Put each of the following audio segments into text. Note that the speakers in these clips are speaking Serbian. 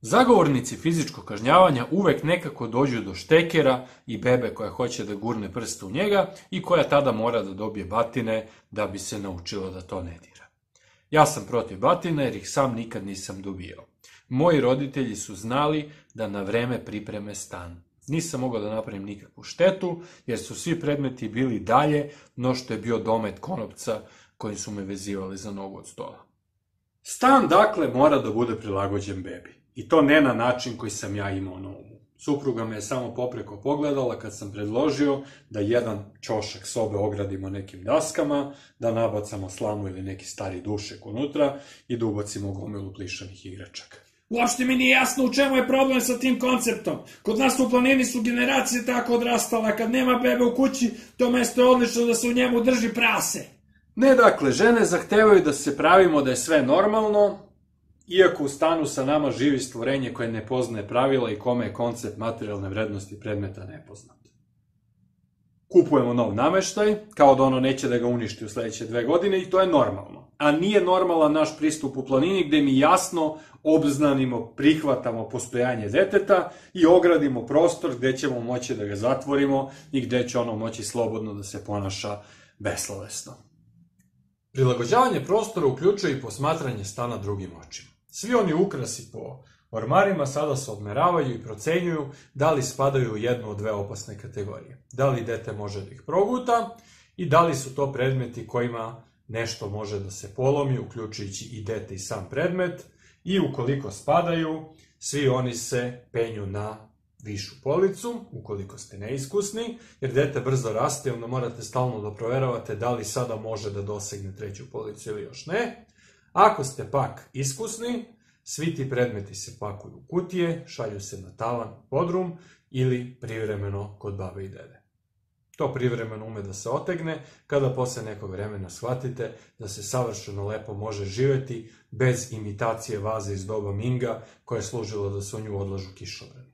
Zagovornici fizičkog kažnjavanja uvek nekako dođu do štekera i bebe koja hoće da gurne prste u njega i koja tada mora da dobije batine da bi se naučila da to ne dira. Ja sam protiv batina jer ih sam nikad nisam dobijao. Moji roditelji su znali da na vreme pripreme stan. Nisam mogao da napravim nikakvu štetu jer su svi predmeti bili dalje no što je bio domet konopca kojim su me vezivali za nogu od stola. Stan dakle mora da bude prilagođen bebi. I to ne na način koji sam ja imao na umu. Supruga me je samo popreko pogledala kad sam predložio da jedan ćošak sobe ogradimo nekim daskama, da nabacamo slamu ili neki stari dušek unutra i da ubacimo gomilu plišanih igračaka. Uopšte mi nije jasno u čemu je problem sa tim konceptom. Kod nas u planini su generacije tako odrastala, kad nema bebe u kući, to mesto je odlično da se u njemu drži prase. Ne, dakle, žene zahtevaju da se pravimo da je sve normalno, iako u stanu sa nama živi stvorenje koje ne poznaje pravila i kome je koncept materijalne vrednosti predmeta nepoznat. Kupujemo nov nameštaj, kao da ono neće da ga uništi u sledeće 2 godine i to je normalno. A nije normalan naš pristup u planini gde mi jasno obznanimo, prihvatamo postojanje deteta i ogradimo prostor gde ćemo moći da ga zatvorimo i gde će ono moći slobodno da se ponaša beslovesno. Prilagođavanje prostora uključuje i posmatranje stana drugim očima. Svi oni ukrasi po ormarima sada se odmeravaju i procenjuju da li spadaju u jednu od 2 opasne kategorije. Da li dete može da ih proguta i da li su to predmeti kojima nešto može da se polomi, uključujući i dete i sam predmet, i ukoliko spadaju, svi oni se penju na višu policu, ukoliko ste neiskusni, jer dete brzo raste, onda morate stalno da proveravate da li sada može da dosegne 3. policu ili još ne. Ako ste pak iskusni, svi ti predmeti se pakuju u kutije, šalju se na tavan, podrum ili privremeno kod babe i dede. To privremeno ume da se otegne kada posle nekog vremena shvatite da se savršeno lepo može živeti bez imitacije vaze iz doba Minga koja je služila da se u nju odlažu kišobrani.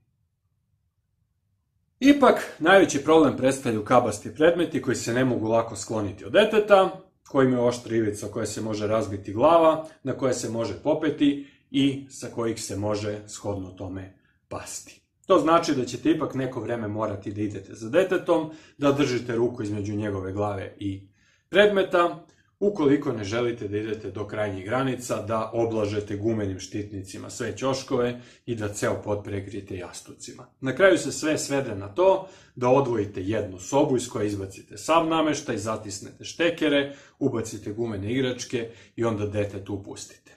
Ipak, najveći problem predstavljaju kabasti predmeti koji se ne mogu lako skloniti od deteta, koji imaju oštra ivica koje se može razbiti glava, na koje se može popeti i sa kojih se može shodno tome pasti. To znači da ćete ipak neko vreme morati da idete za detetom, da držite ruku između njegove glave i predmeta, ukoliko ne želite da idete do krajnjih granica, da oblažete gumenim štitnicima sve ćoškove i da ceo pod prekrijete jastucima. Na kraju se sve svede na to da odvojite jednu sobu iz koje izbacite sav nameštaj, zatisnete štekere, ubacite gumene igračke i onda dete tu pustite.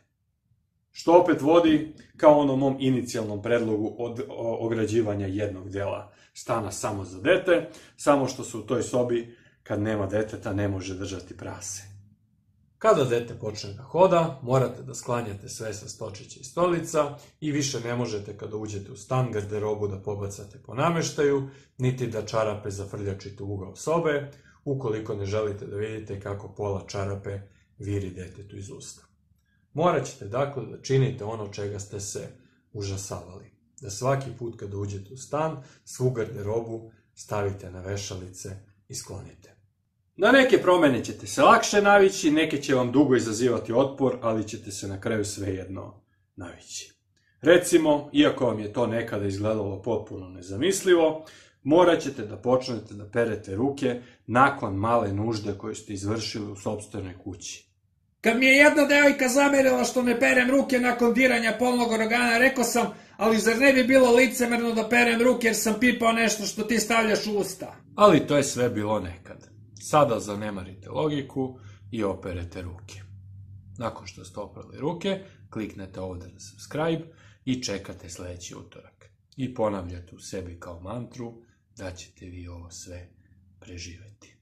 Što opet vodi kao onom mom inicijalnom predlogu od ograđivanja jednog dela stana samo za dete, samo što se u toj sobi kad nema deteta ne može držati prase. Kada dete počne da hoda, morate da sklanjate sve sa stočića i stolica i više ne možete kada uđete u stan garderobu da pobacate po nameštaju, niti da čarape zafrljačite u ugao sobe, ukoliko ne želite da vidite kako pola čarape viri detetu iz usta. Morat ćete dakle da činite ono čega ste se užasavali. Da svaki put kada uđete u stan, svu garderobu stavite na vešalice i sklonite. Na neke promene ćete se lakše navići, neke će vam dugo izazivati otpor, ali ćete se na kraju svejedno navići. Recimo, iako vam je to nekada izgledalo potpuno nezamislivo, morat ćete da počnete da perete ruke nakon male nužde koju ste izvršili u sopstvenoj kući. Kad mi je jedna devojka zamerila što ne perem ruke nakon diranja polnog organa, rekao sam, ali zar ne bi bilo licemerno da perem ruke jer sam pipao nešto što ti stavljaš u usta? Ali to je sve bilo nekad. Sada zanemarite logiku i operete ruke. Nakon što ste oprali ruke, kliknete ovde na subscribe i čekate sledeći utorak. I ponavljate u sebi kao mantru da ćete vi ovo sve preživeti.